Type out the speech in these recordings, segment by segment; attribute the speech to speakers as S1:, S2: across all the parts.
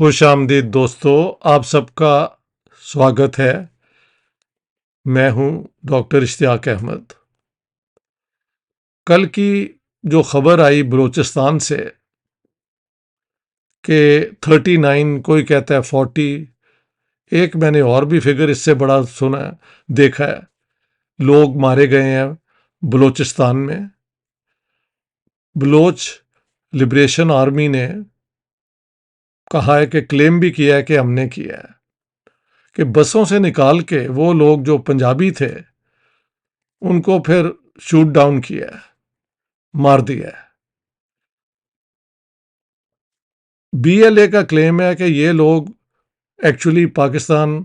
S1: खुशामदीद दोस्तों, आप सबका स्वागत है। मैं हूं डॉक्टर इश्तियाक अहमद। कल की जो खबर आई बलूचिस्तान से कि 39, कोई कहता है 40, एक मैंने और भी फिगर इससे बड़ा सुना है, देखा है, लोग मारे गए हैं बलूचिस्तान में। बलोच लिबरेशन आर्मी ने कहा है कि क्लेम भी किया है कि हमने किया है कि बसों से निकाल के वो लोग जो पंजाबी थे उनको फिर शूट डाउन किया है, मार दिया है। बीएलए का क्लेम है कि ये लोग एक्चुअली पाकिस्तान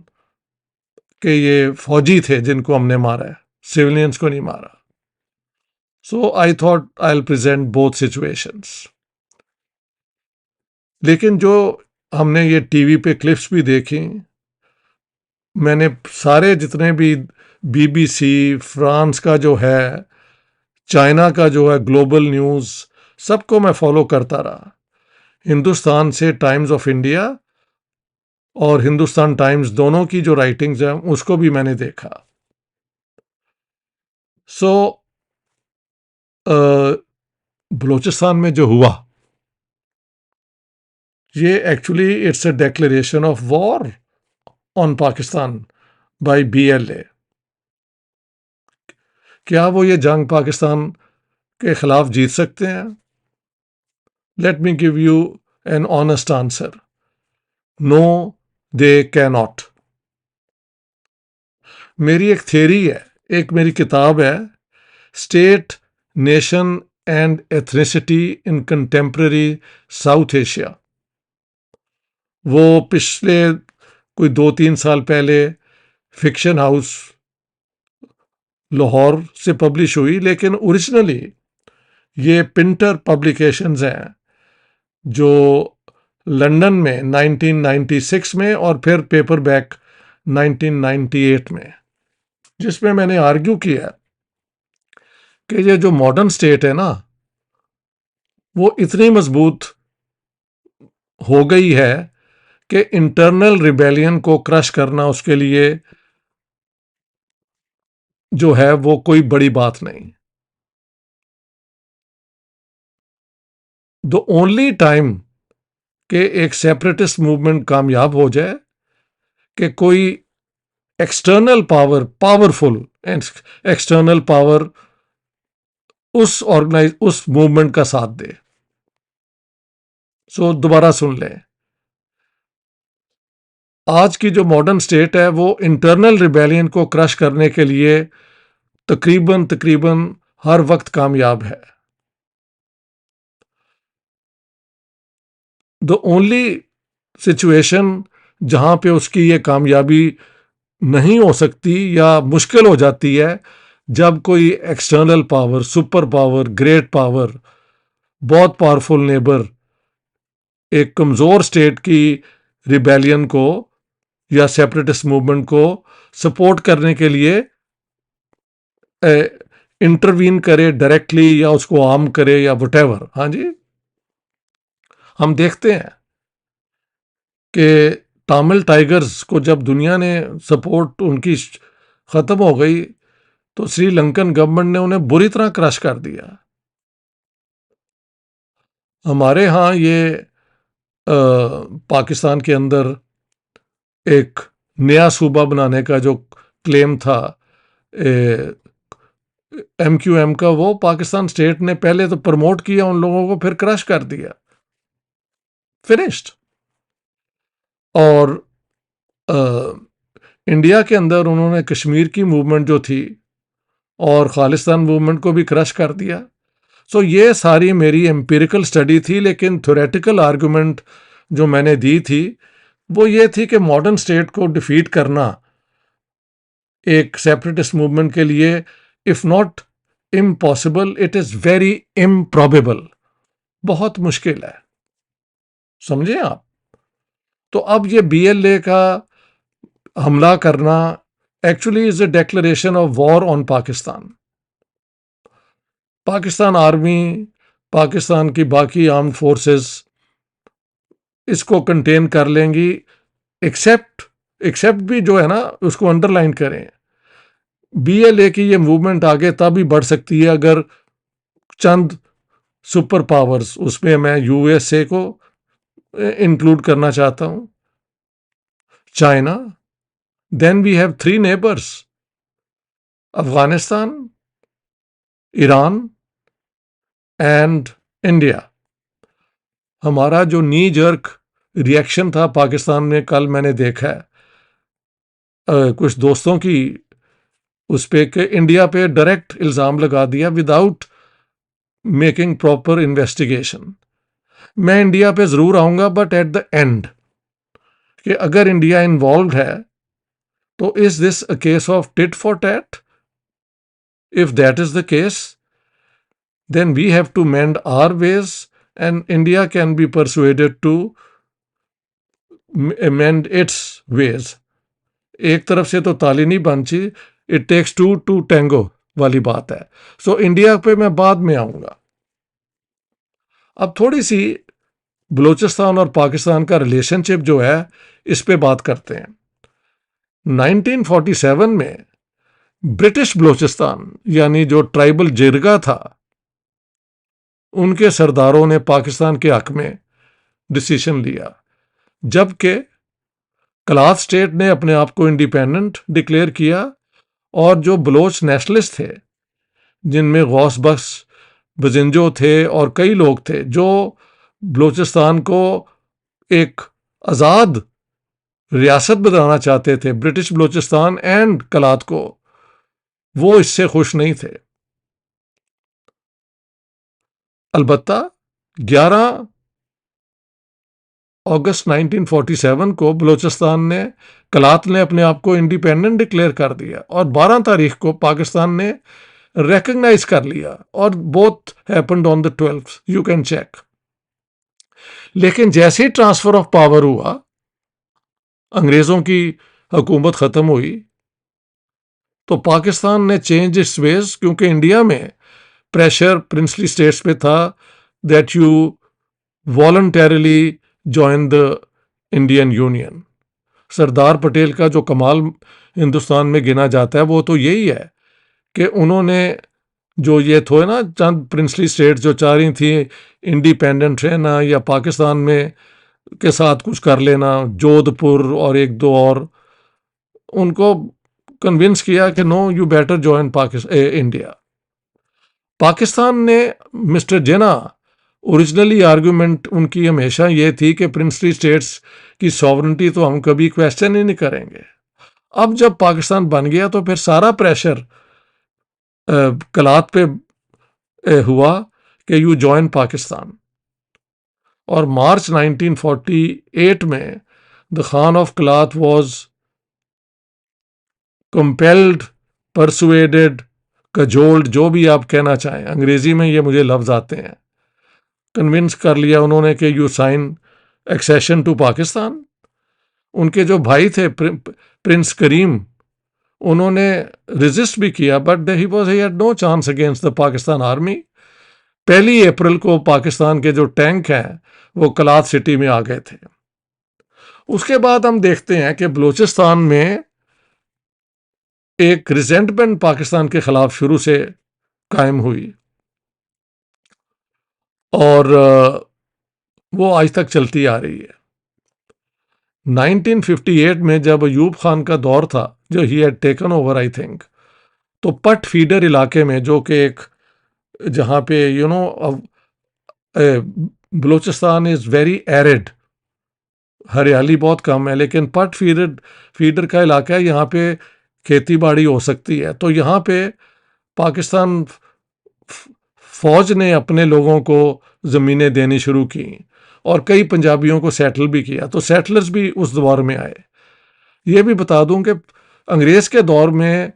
S1: के ये फौजी थे जिनको हमने मारा है, सिविलियंस को नहीं मारा। So I thought I will present both situations. लेकिन जो हमने ये टीवी पे क्लिप्स भी देखी, मैंने सारे जितने भी बीबीसी, फ्रांस का जो है, चाइना का जो है ग्लोबल न्यूज़, सबको मैं फॉलो करता रहा। हिंदुस्तान से टाइम्स ऑफ इंडिया और हिंदुस्तान टाइम्स दोनों की जो राइटिंग्स हैं उसको भी मैंने देखा। सो बलूचिस्तान में जो हुआ, ये actually it's a declaration of war on Pakistan by BLA. क्या वो ये जंग पाकिस्तान के खिलाफ जीत सकते हैं? Let me give you an honest answer. No, they can not. मेरी एक थ्योरी है, एक मेरी किताब है, state, nation and ethnicity in contemporary South Asia. वो पिछले कोई 2-3 साल पहले फिक्शन हाउस लाहौर से पब्लिश हुई, लेकिन ओरिजिनली ये पिंटर पब्लिकेशंस हैं जो लंदन में 1996 में और फिर पेपरबैक 1998 में, जिसमें मैंने आर्ग्यू किया कि ये जो मॉडर्न स्टेट है ना, वो इतनी मजबूत हो गई है कि इंटरनल रिबेलियन को क्रश करना उसके लिए जो है वो कोई बड़ी बात नहीं। द ओनली टाइम कि एक सेपरेटिस्ट मूवमेंट कामयाब हो जाए कि कोई external power, powerful external power उस मूवमेंट का साथ दे। सो दोबारा सुन लें, आज की जो मॉडर्न स्टेट है वो इंटरनल रिबेलियन को क्रश करने के लिए तकरीबन तकरीबन हर वक्त कामयाब है। द ओनली सिचुएशन जहां पे उसकी ये कामयाबी नहीं हो सकती या मुश्किल हो जाती है, जब कोई external power, super power, great power, बहुत पावरफुल नेबर एक कमज़ोर स्टेट की रिबेलियन को या सेपरेटिस्ट मूवमेंट को सपोर्ट करने के लिए इंटरवीन करे डायरेक्टली या उसको आर्म करे या वटेवर। हाँ जी, हम देखते हैं कि तमिल टाइगर्स को जब दुनिया ने सपोर्ट उनकी ख़त्म हो गई तो श्रीलंकन गवर्नमेंट ने उन्हें बुरी तरह क्रश कर दिया। हमारे यहाँ ये पाकिस्तान के अंदर एक नया सूबा बनाने का जो क्लेम था एमक्यूएम का, वो पाकिस्तान स्टेट ने पहले तो प्रमोट किया उन लोगों को, फिर क्रश कर दिया, फिनिश्ड। और इंडिया के अंदर उन्होंने कश्मीर की मूवमेंट जो थी और खालिस्तान मूवमेंट को भी क्रश कर दिया। सो ये सारी मेरी एम्पिरिकल स्टडी थी, लेकिन थ्योरेटिकल आर्गुमेंट जो मैंने दी थी वो ये थी कि मॉडर्न स्टेट को डिफीट करना एक सेपरेटिस्ट मूवमेंट के लिए, if not impossible, it is very improbable, बहुत मुश्किल है। समझे आप? तो अब ये बीएलए का हमला करना actually is a declaration of war on Pakistan. Pakistan army, Pakistan की बाकी आर्म्ड फोर्सेस इसको कंटेन कर लेंगी, एक्सेप्ट भी जो है ना उसको अंडरलाइन करें, BLA की ये मूवमेंट आगे तभी बढ़ सकती है अगर चंद सुपर पावर्स, उसमें मैं USA को इंक्लूड करना चाहता हूं, China, then we have 3 neighbours, Afghanistan, Iran and India. हमारा जो नी जर्क रिएक्शन था पाकिस्तान में, कल मैंने देखा है कुछ दोस्तों की उस पे कि इंडिया पे डायरेक्ट इल्ज़ाम लगा दिया विदाउट मेकिंग प्रॉपर इन्वेस्टिगेशन। मैं इंडिया पे ज़रूर आऊँगा, बट एट द एंड कि अगर इंडिया इन्वॉल्व है तो is this a case of tit for TET? If that is the case, then we have to mend our ways and India can be persuaded to mend its ways. एक तरफ से तो ताली नहीं बांधी, it takes two to tango वाली बात है। सो इंडिया पे मैं बाद में आऊंगा। अब थोड़ी सी बलूचिस्तान और पाकिस्तान का रिलेशनशिप जो है इस पे बात करते हैं। 1947 में ब्रिटिश बलूचिस्तान यानी जो ट्राइबल जिरगा था, उनके सरदारों ने पाकिस्तान के हक में डिसीजन लिया, जबकि कलात स्टेट ने अपने आप को इंडिपेंडेंट डिक्लेयर किया और जो बलोच नेशनलिस्ट थे, जिनमें गौस बख्श बजिंजो थे और कई लोग थे जो बलूचिस्तान को एक आज़ाद रियासत बनाना चाहते थे, ब्रिटिश बलूचिस्तान एंड कलात को, वो इससे खुश नहीं थे। अलबत्ता 11 अगस्त 1947 को बलूचिस्तान ने, कलात ने अपने आप को इंडिपेंडेंट डिक्लेयर कर दिया और 12 तारीख को पाकिस्तान ने रिकग्नाइज कर लिया, और both happened on the 12th, you can check. लेकिन जैसे ही ट्रांसफर ऑफ पावर हुआ, अंग्रेजों की हुकूमत खत्म हुई, तो पाकिस्तान ने चेंज इट्स वेज, क्योंकि इंडिया में प्रेशर प्रिंसली स्टेट्स पे था that you voluntarily join the Indian union. Sardar Patel का जो कमाल हिंदुस्तान में गिना जाता है वो तो यही है कि उन्होंने जो ये थे ना चंद प्रिंसली स्टेट्स जो चाह रही थी इंडिपेंडेंट रहना या पाकिस्तान में के साथ कुछ कर लेना, जोधपुर और एक दो और, उनको कन्विंस किया कि no, you better join India. Pakistan ने, मिस्टर जिना, ओरिजिनली आर्गुमेंट उनकी हमेशा ये थी कि प्रिंसली स्टेट्स की सॉवरेंटी तो हम कभी क्वेश्चन ही नहीं करेंगे। अब जब पाकिस्तान बन गया तो फिर सारा प्रेशर कलात पे हुआ कि यू ज्वाइन पाकिस्तान। और मार्च 1948 में the Khan of Kalat was compelled, persuaded, cajoled, जो भी आप कहना चाहें, अंग्रेजी में ये मुझे लफ्ज आते हैं, कन्विंस कर लिया उन्होंने कि you sign accession to Pakistan. उनके जो भाई थे प्रिंस करीम, उन्होंने रेजिस्ट भी किया, but he was he had no chance against the Pakistan army. 1 अप्रैल को पाकिस्तान के जो टैंक हैं वो कलात सिटी में आ गए थे। उसके बाद हम देखते हैं कि बलूचिस्तान में एक रिजेंटमेंट पाकिस्तान के खिलाफ शुरू से कायम हुई और वो आज तक चलती आ रही है। 1958 में जब अयूब खान का दौर था, जो he had taken over I think, तो पट फीडर इलाके में, जो कि एक जहाँ पे बलूचिस्तान इज़ वेरी एरिड, हरियाली बहुत कम है, लेकिन पट फीडर का इलाका है, यहाँ पे खेती बाड़ी हो सकती है। तो यहाँ पे पाकिस्तान फौज ने अपने लोगों को ज़मीनें देनी शुरू की और कई पंजाबियों को सेटल भी किया, तो सेटलर्स भी उस दौर में आए। ये भी बता दूं कि अंग्रेज़ के दौर में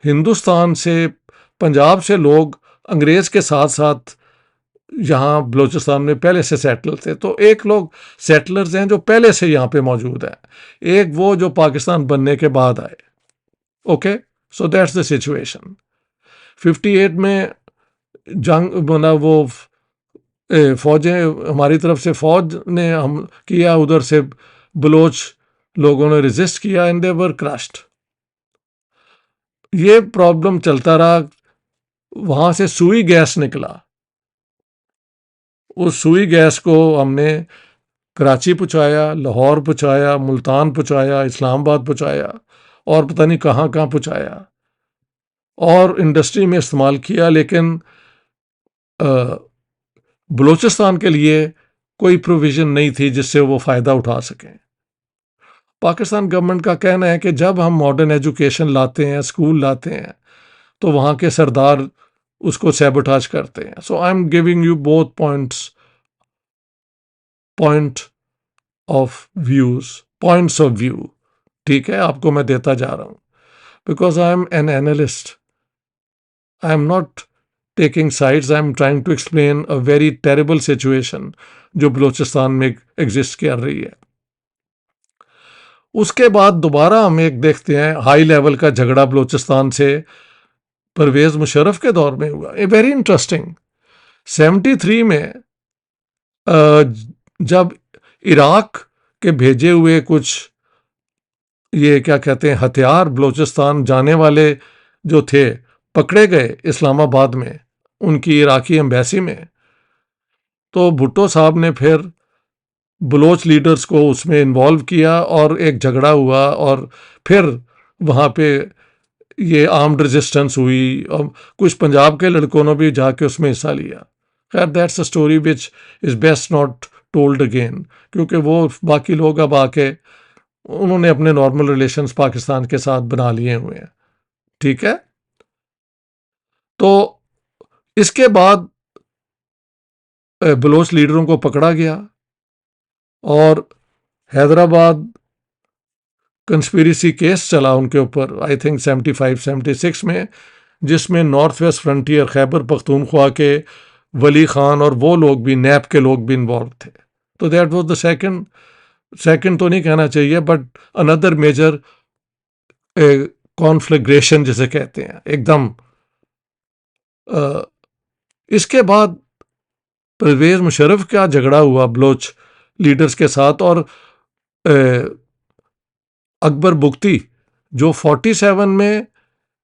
S1: हिंदुस्तान से, पंजाब से लोग अंग्रेज़ के साथ साथ यहाँ बलूचिस्तान में पहले से सेटल थे। तो एक लोग सेटलर्स हैं जो पहले से यहाँ पे मौजूद हैं, एक वो जो पाकिस्तान बनने के बाद आए। Okay, so that's the situation. 58 में जंग बना, वो फौजें, हमारी तरफ से फौज ने हम किया, उधर से बलोच लोगों ने रेजिस्ट किया एंड दे वर क्रश्ड। ये प्रॉब्लम चलता रहा। वहां से सुई गैस निकला, उस सुई गैस को हमने कराची पहुंचाया, लाहौर पहुंचाया, मुल्तान पहुंचाया, इस्लामाबाद पहुंचाया और पता नहीं कहाँ कहाँ पहुंचाया और इंडस्ट्री में इस्तेमाल किया। लेकिन बलूचिस्तान के लिए कोई प्रोविज़न नहीं थी जिससे वो फ़ायदा उठा सकें। पाकिस्तान गवर्नमेंट का कहना है कि जब हम मॉडर्न एजुकेशन लाते हैं, स्कूल लाते हैं, तो वहाँ के सरदार उसको सैबोटाज करते हैं। So I am giving you both points of view. ठीक है, आपको मैं देता जा रहा हूँ, because I am an analyst, I am not taking sides, I'm trying to explain a very terrible situation जो बलूचिस्तान में एग्जिस्ट कर रही है। उसके बाद दोबारा हम एक देखते हैं हाई लेवल का झगड़ा बलूचिस्तान से परवेज मुशर्रफ के दौर में हुआ। ए वेरी इंटरेस्टिंग, 73 में जब इराक के भेजे हुए कुछ ये क्या कहते हैं हथियार बलूचिस्तान जाने वाले जो थे पकड़े गए इस्लामाबाद में, उनकी इराकी एम्बेसी में, तो भुट्टो साहब ने फिर बलोच लीडर्स को उसमें इन्वॉल्व किया और एक झगड़ा हुआ और फिर वहाँ पे ये आर्म्ड रेजिस्टेंस हुई और कुछ पंजाब के लड़कों ने भी जाके उसमें हिस्सा लिया। खैर that's a story which is best not told again, क्योंकि वो बाकी लोग अब आके उन्होंने अपने नॉर्मल रिलेशंस पाकिस्तान के साथ बना लिए हुए हैं। ठीक है, तो इसके बाद बलोच लीडरों को पकड़ा गया और हैदराबाद कंस्पिरेसी केस चला उनके ऊपर, आई थिंक 75-76 में, जिसमें north west frontier Khyber Pakhtunkhwa के वली खान और वो लोग भी, नैप के लोग भी इन्वॉल्व थे। तो दैट वाज द सेकंड तो नहीं कहना चाहिए, बट अनदर मेजर कॉन्फ्लैग्रेशन जिसे कहते हैं एकदम। इसके बाद परवेज मुशर्रफ का झगड़ा हुआ बलोच लीडर्स के साथ और अकबर बुख्ती जो 47 में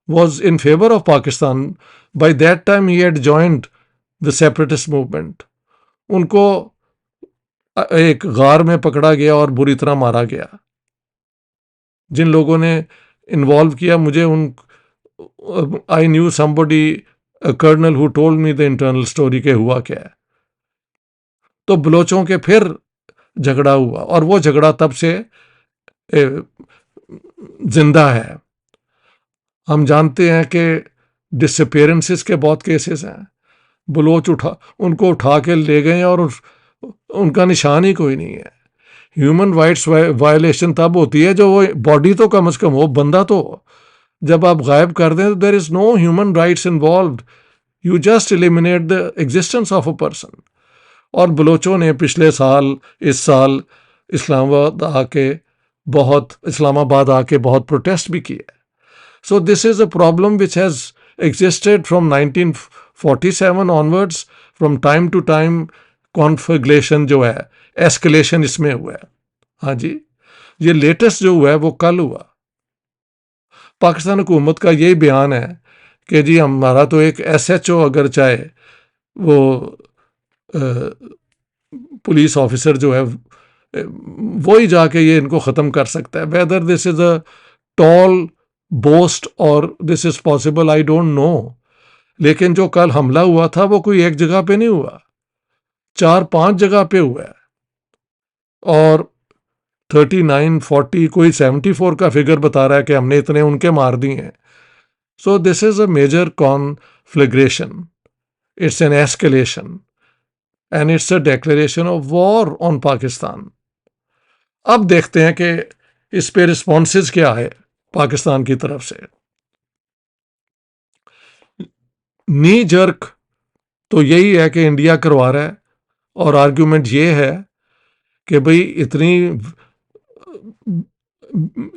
S1: was in favor of Pakistan, by that time he had joined the separatist movement, उनको एक गार में पकड़ा गया और बुरी तरह मारा गया। जिन लोगों ने इन्वॉल्व किया, मुझे उन I knew somebody colonel who told me the internal story के हुआ क्या है। तो बलोचों के फिर झगड़ा हुआ और वो झगड़ा तब से जिंदा है। हम जानते हैं कि डिसअपियरेंसेस के बहुत केसेस हैं, बलोच उनको उठा के ले गए और उनका निशान ही कोई नहीं है। ह्यूमन राइट्स वायलेशन तब होती है जो वो बॉडी तो कम से कम हो, बंदा तो हो। जब आप गायब कर दें तो there is no human rights involved, you just eliminate the existence of a person. और बलोचों ने पिछले साल, इस साल इस्लामाबाद आके बहुत प्रोटेस्ट भी किए। So this is a problem which has existed from 1947 onwards, from time to time conflagration जो है, escalation इसमें हुआ है। हाँ जी, ये लेटेस्ट जो हुआ है वो कल हुआ। पाकिस्तान हुकूमत का यही बयान है कि जी हमारा तो एक SHO अगर चाहे वो पुलिस ऑफिसर जो है वो ही जाके ये इनको ख़त्म कर सकता है। Whether this is a tall boast और this is possible, I don't know. लेकिन जो कल हमला हुआ था वो कोई एक जगह पे नहीं हुआ, 4-5 जगह पे हुआ है और 39, 40, कोई 74 का फिगर बता रहा है कि हमने इतने उनके मार दिए हैं। So this is a major conflagration, it's an escalation and it's a declaration of war on Pakistan. अब देखते हैं कि इस पे रिस्पॉन्सेज क्या है पाकिस्तान की तरफ से। नी जर्क तो यही है कि इंडिया करवा रहा है और आर्ग्यूमेंट ये है कि भाई इतनी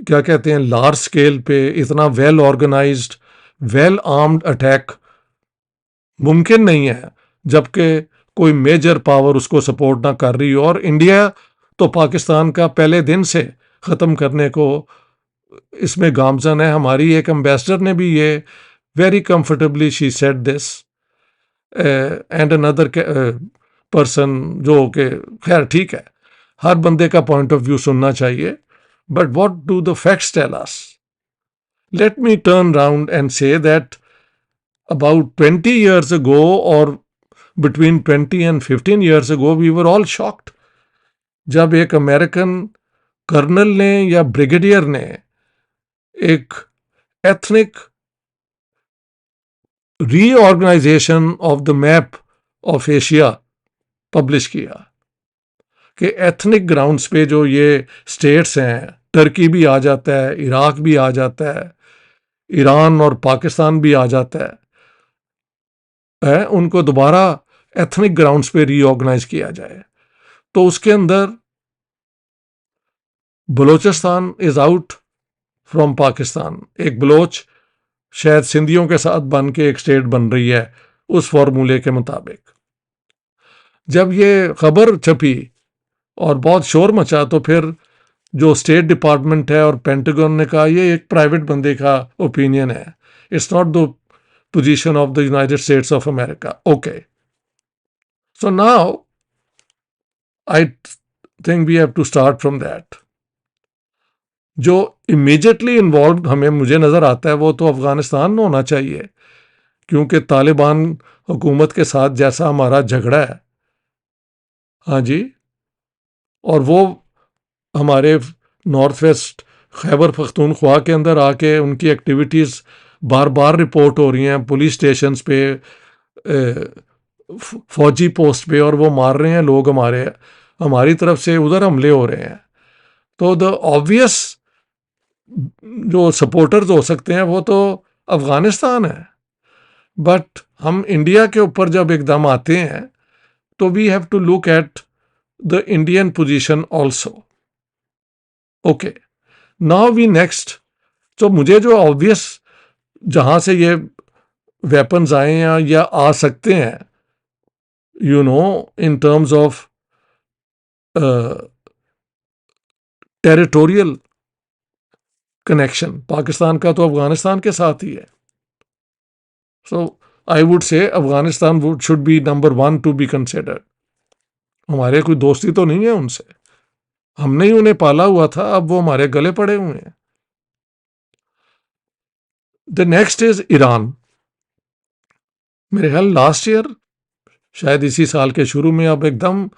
S1: क्या कहते हैं लार्ज स्केल पे इतना well organized, well armed attack मुमकिन नहीं है, जबकि कोई मेजर पावर उसको सपोर्ट ना कर रही हो, और इंडिया तो पाकिस्तान का पहले दिन से ख़त्म करने को इसमें गामजन है। हमारी एक एम्बेसडर ने भी ये very comfortably she said this, and another person, जो कि खैर ठीक है, हर बंदे का पॉइंट ऑफ व्यू सुनना चाहिए, but what do the facts tell us? Let me turn round and say that about 20 years ago, or between 20 and 15 years ago, we were all shocked जब एक अमेरिकन कर्नल ने या brigadier ने एक ethnic reorganization of the map of Asia publish किया कि ethnic grounds पे जो ये स्टेट्स हैं, टर्की भी आ जाता है, इराक भी आ जाता है, ईरान और पाकिस्तान भी आ जाता है, उनको दोबारा एथनिक ग्राउंड्स पे रीऑर्गेनाइज किया जाए। तो उसके अंदर Balochistan is out from Pakistan. एक बलोच शायद सिंधियों के साथ बन के एक स्टेट बन रही है उस फॉर्मूले के मुताबिक। जब ये खबर छपी और बहुत शोर मचा, तो फिर जो स्टेट डिपार्टमेंट है और पेंटागन ने कहा ये एक प्राइवेट बंदे का ओपिनियन है, it's not the position of the United States of America. Okay, so now I think we have to start from that. जो इमीडिएटली इन्वॉल्व हमें मुझे नज़र आता है वो तो अफगानिस्तान होना चाहिए, क्योंकि तालिबान हुकूमत के साथ जैसा हमारा झगड़ा है, हाँ जी, और वो हमारे नॉर्थ वेस्ट खैबर पख्तूनख्वा के अंदर आके उनकी एक्टिविटीज़ बार बार रिपोर्ट हो रही हैं पुलिस स्टेशंस पे, फौजी पोस्ट पे, और वो मार रहे हैं लोग, हमारी तरफ से उधर हमले हो रहे हैं। तो द ऑब्वियस जो सपोर्टर्स हो सकते हैं वो तो अफगानिस्तान है, बट हम इंडिया के ऊपर जब एकदम आते हैं तो we have to look at the Indian position also. Okay, now we next. तो मुझे जो ऑब्वियस जहां से ये वेपन्स आए हैं या आ सकते हैं, you know, in terms of territorial connection, Pakistan का तो अफगानिस्तान के साथ ही है। सो I would say Afghanistan should be number 1 to be considered. हमारे कोई दोस्ती तो नहीं है उनसे, हमने ही उन्हें पाला हुआ था, अब वो हमारे गले पड़े हुए हैं। The next is Iran. मेरे ख्याल लास्ट ईयर, शायद इसी साल के शुरू में, अब एकदम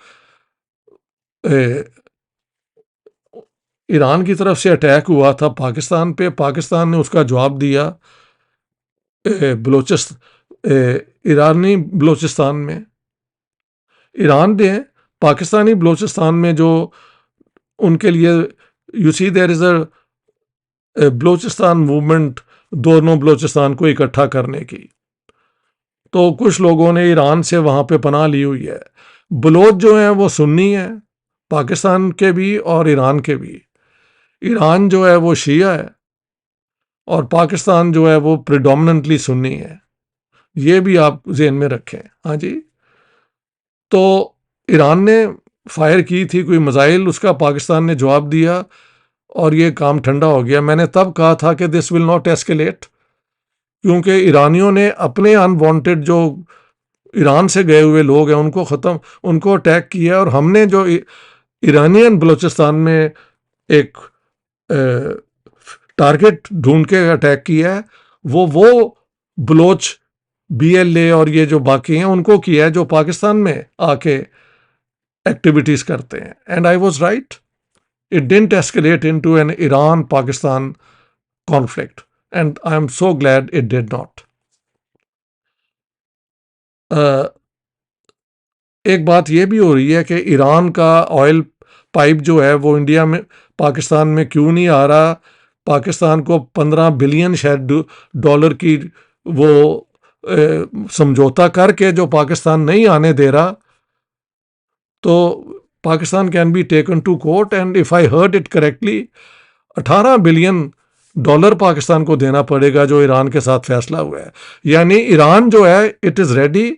S1: ईरान की तरफ से अटैक हुआ था पाकिस्तान पे। पाकिस्तान ने उसका जवाब दिया ईरानी बलोचिस्तान में। ईरान ने पाकिस्तानी बलोचिस्तान में जो उनके लिए, you see there is a Balochistan movement, दोनों बलोचिस्तान को इकट्ठा करने की। तो कुछ लोगों ने ईरान से वहाँ पे पनाह ली हुई है। बलोच जो हैं वो सुन्नी है, पाकिस्तान के भी और ईरान के भी। ईरान जो है वो शिया है और पाकिस्तान जो है वो प्रिडोमिनेंटली सुन्नी है, ये भी आप ज़हन में रखें। हाँ जी, तो ईरान ने फायर की थी कोई मिसाइल, उसका पाकिस्तान ने जवाब दिया और ये काम ठंडा हो गया। मैंने तब कहा था कि दिस विल नॉट एस्केलेट, क्योंकि ईरानियों ने अपने अनवांटेड जो ईरान से गए हुए लोग हैं उनको अटैक किया, और हमने जो ईरानियन बलूचिस्तान में एक टारगेट ढूंढ के अटैक किया है, वो बलोच BLA और ये जो बाकी हैं उनको किया है जो पाकिस्तान में आके एक्टिविटीज करते हैं। And I was right, it didn't escalate into an Iran Pakistan conflict, and I am so glad it did not. एक बात ये भी हो रही है कि ईरान का ऑयल पाइप जो है वो इंडिया में, पाकिस्तान में क्यों नहीं आ रहा। पाकिस्तान को 15 बिलियन शायद डॉलर की वो समझौता करके जो पाकिस्तान नहीं आने दे रहा, तो Pakistan can be taken to court, and if I heard it correctly 18 billion dollar Pakistan को देना पड़ेगा जो ईरान के साथ फैसला हुआ है। यानी ईरान जो है it is ready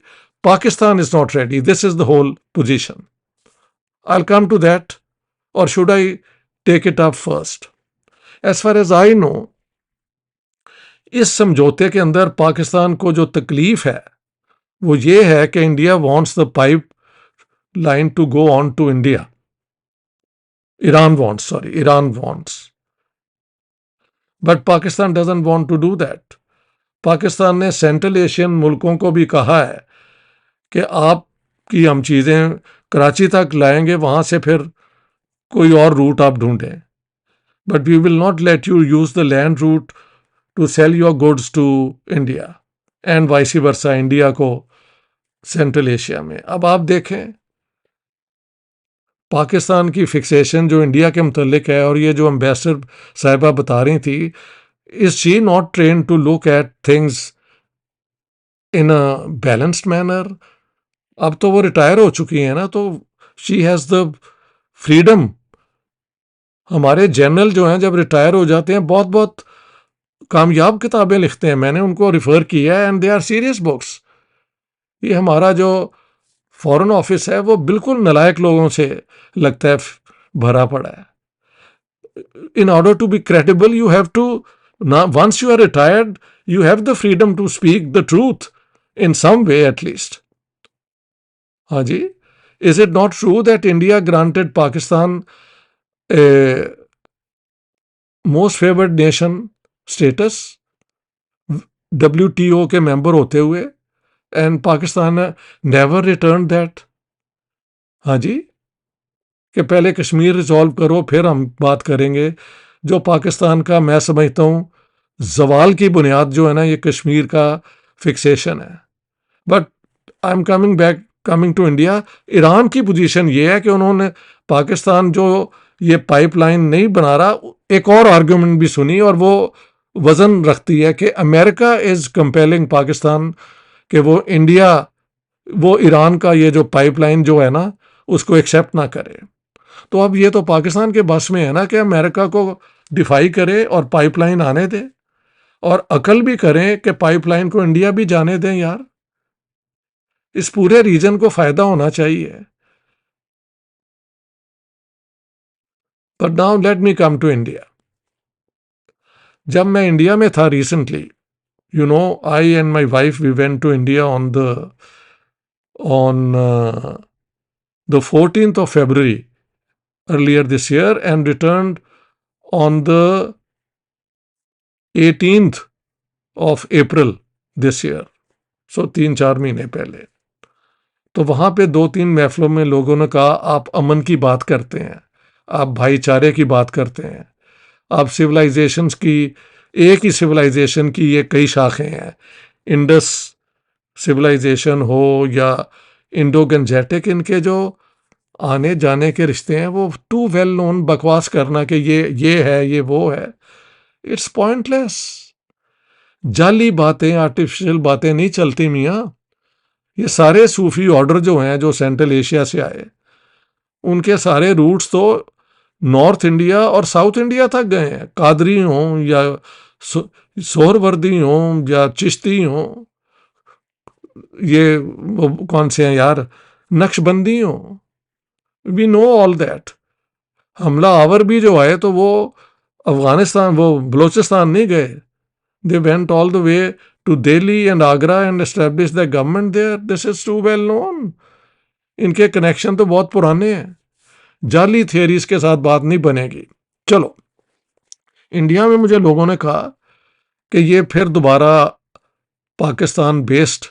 S1: Pakistan is not ready. This is the whole position. I'll come to that, or should I take it up first? As far as I know, इस समझौते के अंदर पाकिस्तान को जो तकलीफ है वो ये है कि India wants the pipeline to go on to India. Iran wants. But Pakistan doesn't want to do that. Pakistan ने सेंट्रल एशियन मुल्कों को भी कहा है कि आपकी हम चीज़ें कराची तक लाएंगे, वहाँ से फिर कोई और रूट आप ढूंढें. But we will not let you use the land route to sell your goods to India and vice versa, India को सेंट्रल एशिया में. अब आप देखें पाकिस्तान की फिक्सेशन जो इंडिया के मुतल्लिक है, और ये जो एम्बेसडर साहिबा बता रही थी, is she not train to look at things in a balanced manner. अब तो वो रिटायर हो चुकी हैं ना, तो शी हैज़ द फ्रीडम. हमारे जनरल जो हैं जब रिटायर हो जाते हैं बहुत बहुत कामयाब किताबें लिखते हैं, मैंने उनको रिफ़र किया है and they are serious books. ये हमारा जो फॉरेन ऑफिस है वो बिल्कुल नलायक लोगों से लगता है भरा पड़ा है. In order to be credible you have to, once you are retired you have the freedom to speak the truth in some way at least. हाँ जी, is it not true that India granted Pakistan most favoured nation status WTO के member होते हुए, and Pakistan never return that. हाँ जी, कि पहले Kashmir resolve करो फिर हम बात करेंगे. जो पाकिस्तान का मैं समझता हूँ जवाल की बुनियाद जो है ना, ये कश्मीर का फिक्सेशन है. But I am coming to India. Iran की पोजीशन ये है कि उन्होंने पाकिस्तान जो ये पाइपलाइन नहीं बना रहा, एक और आर्गुमेंट भी सुनी और वो वजन रखती है कि अमेरिका इज कंपेलिंग पाकिस्तान कि वो ईरान का ये जो पाइपलाइन जो है ना उसको एक्सेप्ट ना करे. तो अब ये तो पाकिस्तान के बस में है ना कि अमेरिका को डिफाई करे और पाइपलाइन आने दे, और अकल भी करें कि पाइपलाइन को इंडिया भी जाने दें. यार, इस पूरे रीजन को फायदा होना चाहिए. But now let me come to India. जब मैं इंडिया में था recently, you know, I and my wife, we went to India on the 14th of February earlier this year and returned on the 18th of April this year. So 3-4 महीने पहले. तो वहाँ पे 2-3 महफिलों में लोगों ने कहा आप अमन की बात करते हैं, आप भाईचारे की बात करते हैं, आप सिविलाइजेशंस की, एक ही सिविलाइजेशन की ये कई शाखें हैं, इंडस सिविलाइजेशन हो या इंडो गंजेटिक, इनके जो आने जाने के रिश्ते हैं वो टू वेल नोन. बकवास करना कि ये है ये वो है, इट्स पॉइंटलेस. जाली बातें, आर्टिफिशियल बातें नहीं चलती मियाँ. ये सारे सूफी ऑर्डर जो हैं जो सेंट्रल एशिया से आए, उनके सारे रूट्स तो नॉर्थ इंडिया और साउथ इंडिया तक गए हैं. कादरी हों या सोहरवर्दी हों या चिश्ती हों, ये वो कौन से हैं यार, नक्शबंदी हों, वी नो ऑल दैट. हमला आवर भी जो आए तो वो अफगानिस्तान, वो बलोचिस्तान नहीं गए. They went all the way to Delhi and Agra and establish the government there. This is too well known. इनके कनेक्शन तो बहुत पुराने हैं. जाली थियरीज के साथ बात नहीं बनेगी. चलो, इंडिया में मुझे लोगों ने कहा कि ये फिर दोबारा पाकिस्तान बेस्ड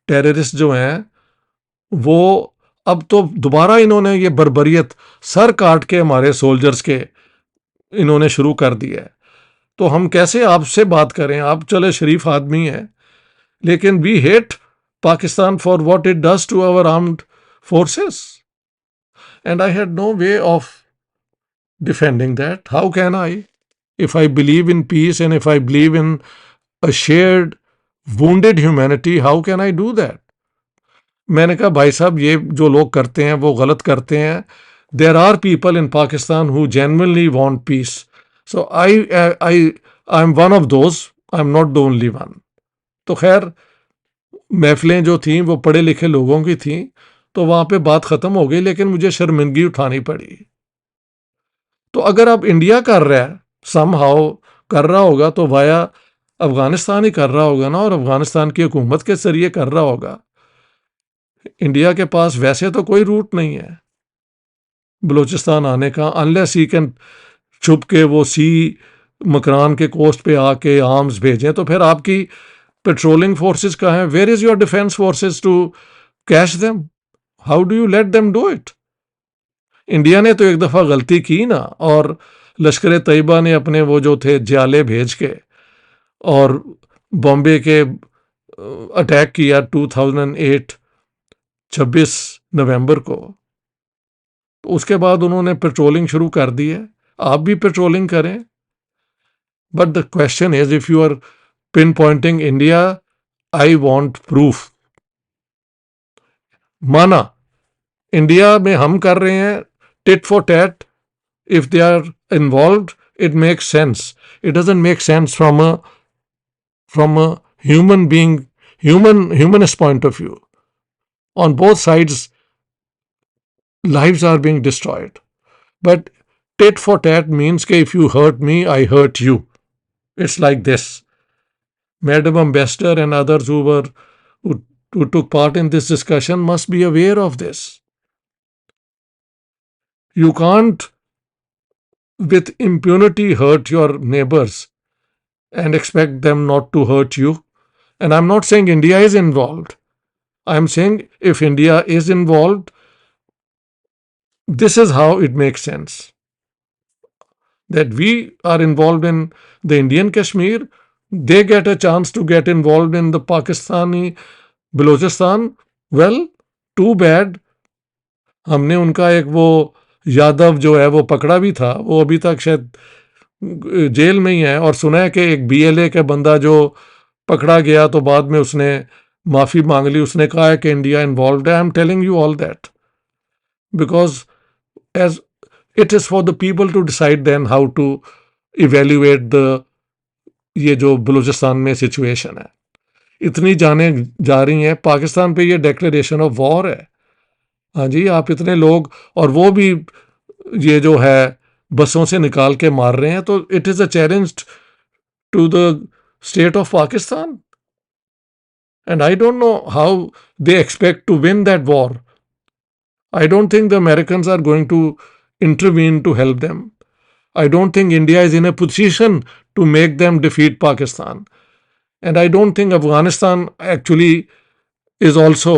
S1: टेररिस्ट जो हैं वो अब तो दोबारा इन्होंने ये बर्बरियत सर काट के हमारे सोल्जर्स के इन्होंने शुरू कर दिया है. तो हम कैसे आपसे बात करें? आप चले शरीफ आदमी हैं, लेकिन we hate Pakistan for what it does to our armed forces. And I had no way of defending that. How can I? If I believe in peace and if I believe in a shared wounded humanity, how can I do that? मैंने कहा भाई साहब ये जो लोग करते हैं वो गलत करते हैं. There are people in Pakistan who genuinely want peace. So I'm one of those. I'm not the only one. तो खैर महफिलें जो थीं वो पढ़े लिखे लोगों की थीं, तो वहाँ पे बात ख़त्म हो गई, लेकिन मुझे शर्मिंदगी उठानी पड़ी। तो अगर अब इंडिया कर रहा है, समहाउ कर रहा होगा, तो वाया अफ़गानिस्तान ही कर रहा होगा ना, और अफ़गानिस्तान की हुकूमत के ज़रिए कर रहा होगा। इंडिया के पास वैसे तो कोई रूट नहीं है बलूचिस्तान आने का, अनलेस ही कैन छुप के वो सी मकरान के कोस्ट पे आके आर्म्स भेजें। तो फिर आपकी पेट्रोलिंग फोर्सेस कहाँ हैं? Where is your defence forces to catch them? How do you let them do it? India ने तो एक दफ़ा गलती की ना, और लश्कर तैयबा ने अपने वो जो थे ज्याले भेज के और बॉम्बे के अटैक किया 2008 26 नवंबर को। तो उसके बाद उन्होंने पेट्रोलिंग शुरू कर दी है। आप भी पेट्रोलिंग करें, but the question is if you are pinpointing India, I want proof. माना इंडिया में हम कर रहे हैं tit for tat, if they are involved, it makes sense. It doesn't make sense from a human being, humanist point of view. On both sides, lives are being destroyed. But tit for tat means that if you hurt me, I hurt you. It's like this. Madam Ambassador and others who took part in this discussion must be aware of this. You can't, with impunity, hurt your neighbors and expect them not to hurt you. And I'm not saying India is involved. I'm saying if India is involved, this is how it makes sense. That we are involved in the Indian Kashmir, they get a chance to get involved in the Pakistani Balochistan. Well, too bad. हमने उनका एक वो यादव जो है वो पकड़ा भी था, वो अभी तक शायद जेल में ही है, और सुना है कि एक बीएलए का बंदा जो पकड़ा गया तो बाद में उसने माफ़ी मांग ली, उसने कहा है कि इंडिया इन्वॉल्व है। I am telling you all that because as it is for the people to decide then how to evaluate the ये जो बलूचिस्तान में सिचुएशन है। इतनी जाने जा रही हैं, पाकिस्तान पे ये डिक्लेरेशन ऑफ वॉर है। हाँ जी, आप इतने लोग, और वो भी ये जो है बसों से निकाल के मार रहे हैं, तो it is a challenge to the state of Pakistan. And I don't know how they expect to win that war. I don't think the Americans are going to intervene to help them. I don't think India is in a position to make them defeat Pakistan. And I don't think Afghanistan actually is also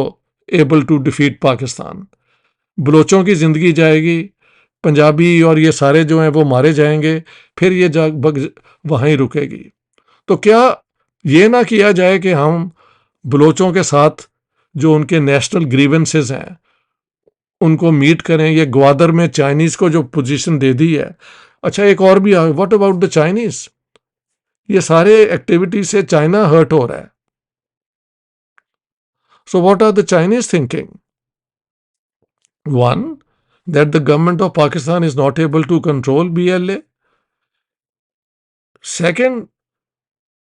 S1: able to defeat Pakistan. बलोचों की ज़िंदगी जाएगी, पंजाबी और ये सारे जो हैं वो मारे जाएंगे, फिर ये जाग बग वहीं रुकेगी। तो क्या ये ना किया जाए कि हम बलोचों के साथ जो उनके नेशनल ग्रीवेंसेस हैं उनको मीट करें? ये ग्वादर में चाइनीज़ को जो पोजीशन दे दी है। अच्छा, एक और भी, व्हाट अबाउट द चाइनीज़? ये सारे एक्टिविटी से चाइना हर्ट हो रहा है। So what are the Chinese thinking? One, that the government of Pakistan is not able to control BLA. Second,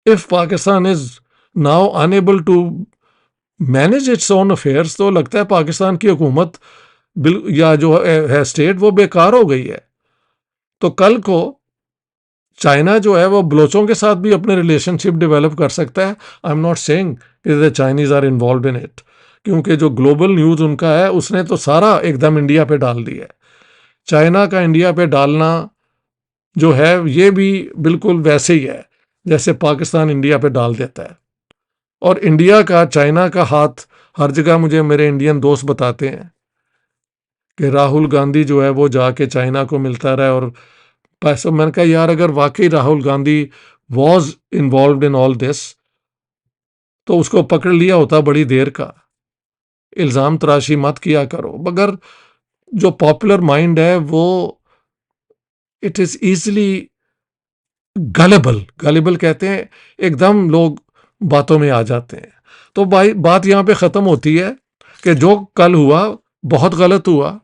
S1: if Pakistan is now unable to manage its own affairs, तो लगता है पाकिस्तान की हुकूमत या जो है स्टेट वो बेकार हो गई है। तो कल को चाइना जो है वो बलोचों के साथ भी अपने रिलेशनशिप डेवलप कर सकता है। आई एम नॉट सेइंग कि the Chinese are involve in it, क्योंकि जो ग्लोबल न्यूज़ उनका है उसने तो सारा एकदम इंडिया पे डाल दिया है। चाइना का इंडिया पे डालना जो है ये भी बिल्कुल वैसे ही है जैसे पाकिस्तान इंडिया पे डाल देता है। और इंडिया का चाइना का हाथ हर जगह, मुझे मेरे इंडियन दोस्त बताते हैं कि राहुल गांधी जो है वो जाके चाइना को मिलता रहा और पैसा। मैंने कहा यार, अगर वाकई Rahul Gandhi was involve in all this तो उसको पकड़ लिया होता बड़ी देर का। इल्ज़ाम तराशी मत किया करो। मगर जो पॉपुलर माइंड है वो इट इज़ ईजिली गलेबल, गलेबल कहते हैं, एकदम लोग बातों में आ जाते हैं। तो भाई बात यहाँ पे ख़त्म होती है कि जो कल हुआ बहुत गलत हुआ।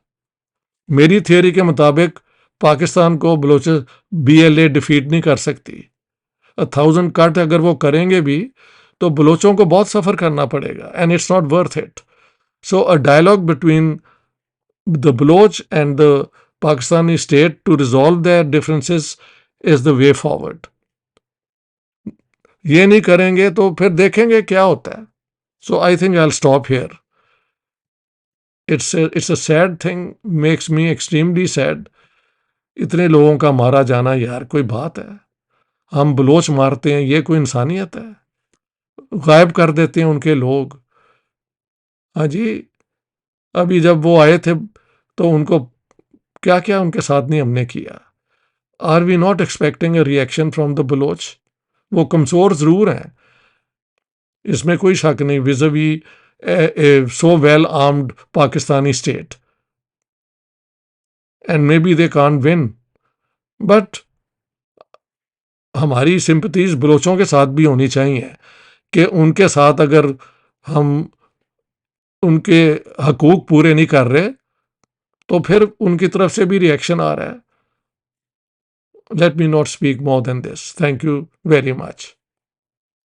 S1: मेरी थियोरी के मुताबिक पाकिस्तान को BLA डिफीट नहीं कर सकती। 1000 कट अगर वो करेंगे भी तो बलोचों को बहुत सफ़र करना पड़ेगा, and it's not worth it. So a dialogue between the Baloch and the Pakistani state to resolve their differences is the way forward. ये नहीं करेंगे तो फिर देखेंगे क्या होता है. So I think I'll stop here. It's a sad thing, makes me extremely sad. इतने लोगों का मारा जाना यार कोई बात है? हम बलोच मारते हैं, ये कोई इंसानियत है? गायब कर देते हैं उनके लोग. हाँ जी, अभी जब वो आए थे तो उनको क्या क्या उनके साथ नहीं हमने किया. Are we not expecting a reaction from the Baloch? वो कमज़ोर ज़रूर हैं, इसमें कोई शक नहीं, vis a vis so well armed Pakistani state, and maybe they can't win, but हमारी सिंपथीज बलोचों के साथ भी होनी चाहिए कि उनके साथ अगर हम उनके हकूक पूरे नहीं कर रहे तो फिर उनकी तरफ से भी रिएक्शन आ रहा है. Let me not speak more than this. Thank you very much.